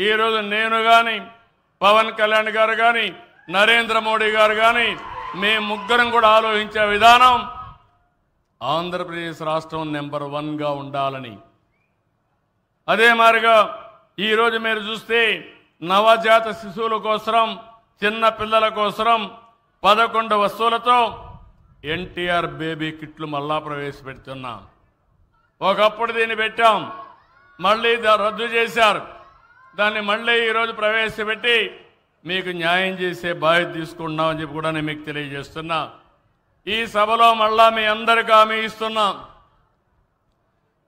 ఈరోజు నేను కానీ పవన్ కళ్యాణ్ గారు కానీ నరేంద్ర మోడీ గారు కానీ మేము ముగ్గురం కూడా ఆలోచించే విధానం ఆంధ్రప్రదేశ్ రాష్ట్రం నెంబర్ 1గా ఉండాలని. అదే మాదిరిగా ఈరోజు మీరు చూస్తే నవజాత శిశువుల కోసం చిన్న పిల్లల కోసం 11 వస్తువులతో ఎన్టీఆర్ బేబీ కిట్లు మళ్ళా ప్రవేశపెడుతున్నాం. ఒకప్పుడు దీన్ని పెట్టాం, మళ్ళీ రద్దు చేశారు. దాన్ని మళ్ళీ ఈరోజు ప్రవేశపెట్టి మీకు న్యాయం చేసే బాధ్యత తీసుకుంటున్నామని చెప్పి కూడా నేను మీకు తెలియజేస్తున్నా. ఈ సభలో మళ్ళా మీ అందరికీ హామీ ఇస్తున్నాం,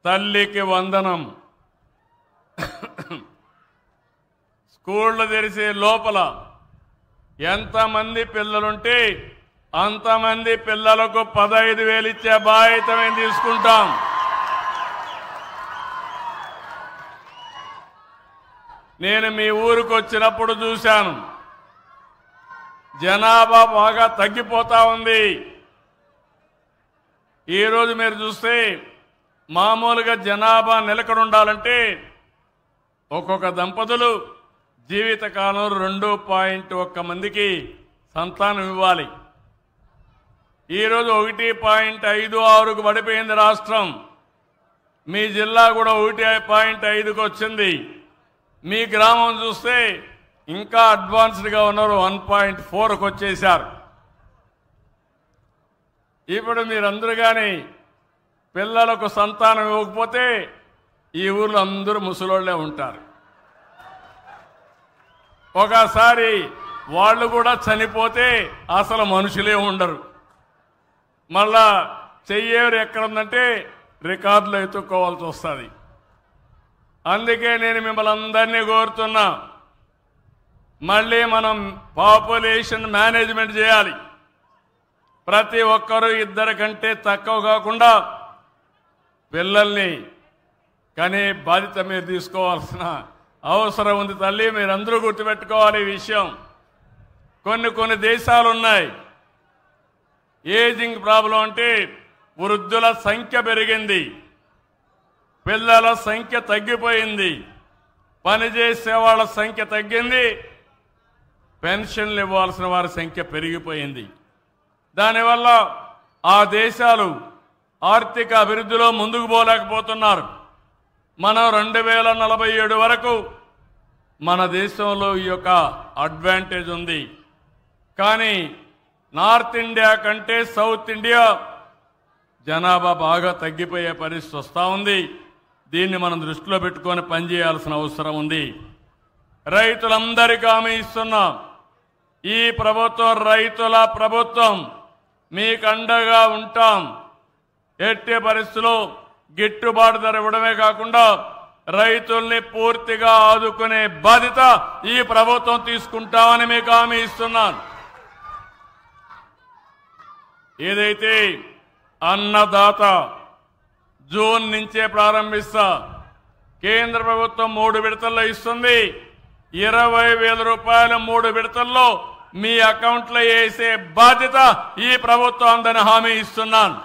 తల్లికి వందనం. స్కూళ్ళు తెరిసే లోపల ఎంతమంది పిల్లలుంటే అంతమంది పిల్లలకు 15,000 ఇచ్చే బాధ్యత మేము తీసుకుంటాం. నేను మీ ఊరికి వచ్చినప్పుడు చూశాను, జనాభా బాగా తగ్గిపోతా ఉంది. ఈరోజు మీరు చూస్తే మామూలుగా జనాభా నిలకడ ఉండాలంటే ఒక్కొక్క దంపతులు జీవితకాలం 2.1 మందికి సంతానం ఇవ్వాలి. ఈరోజు 1.56కు పడిపోయింది రాష్ట్రం. మీ జిల్లా కూడా 1.5కు వచ్చింది. మీ గ్రామం చూస్తే ఇంకా అడ్వాన్స్డ్గా ఉన్నారు, 1.4కు వచ్చేశారు. ఇప్పుడు మీరందరూ కానీ పిల్లలకు సంతానం ఇవ్వకపోతే ఈ ఊర్లో అందరూ ముసలోళ్లే ఉంటారు. ఒకసారి వాళ్ళు కూడా చనిపోతే అసలు మనుషులే ఉండరు. మళ్ళా చెయ్యేరు ఎక్కడుందంటే రికార్డులో ఎత్తుక్కోవాల్సి వస్తుంది. అందుకే నేను మిమ్మల్ని అందరినీ కోరుతున్నా, మళ్ళీ మనం పాపులేషన్ మేనేజ్మెంట్ చేయాలి. ప్రతి ఒక్కరూ 2 కంటే తక్కువ కాకుండా పిల్లల్ని కనే బాధ్యత మీరు తీసుకోవాల్సిన అవసరం ఉంది. తల్లి, మీరందరూ గుర్తుపెట్టుకోవాలి ఈ విషయం. కొన్ని దేశాలు ఉన్నాయి, ఏజింగ్ ప్రాబ్లం అంటే వృద్ధుల సంఖ్య పెరిగింది, పిల్లల సంఖ్య తగ్గిపోయింది, పనిచేసే వాళ్ళ సంఖ్య తగ్గింది, పెన్షన్లు ఇవ్వాల్సిన వారి సంఖ్య పెరిగిపోయింది. దానివల్ల ఆ దేశాలు ఆర్థిక అభివృద్ధిలో ముందుకు పోలేకపోతున్నారు. మనం 2047 వరకు మన దేశంలో ఈ యొక్క అడ్వాంటేజ్ ఉంది. కానీ నార్త్ ఇండియా కంటే సౌత్ ఇండియా జనాభా బాగా తగ్గిపోయే పరిస్థితి వస్తూ ఉంది. దీన్ని మనం దృష్టిలో పెట్టుకొని పనిచేయాల్సిన అవసరం ఉంది. రైతులందరికీ హామీ ఇస్తున్నాం, ఈ ప్రభుత్వం రైతుల ప్రభుత్వం, మీకు అండగా ఉంటాం. ఎట్టి పరిస్థితుల్లో గిట్టుబాటు ధర ఇవ్వడమే కాకుండా రైతుల్ని పూర్తిగా ఆదుకునే బాధ్యత ఈ ప్రభుత్వం తీసుకుంటామని మీకు హామీ ఇస్తున్నాను. ఏదైతే అన్నదాత జూన్ నుంచే ప్రారంభిస్తా, కేంద్ర ప్రభుత్వం 3 విడతల్లో ఇస్తుంది. 20,000 రూపాయలు 3 విడతల్లో మీ అకౌంట్లో వేసే బాధ్యత ఈ ప్రభుత్వం అందని హామీ ఇస్తున్నాను.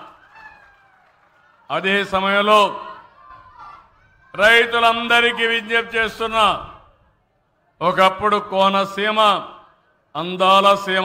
అదే సమయంలో రైతులందరికీ విజ్ఞప్తి చేస్తున్నా, ఒకప్పుడు కోనసీమ అందాల సీమ.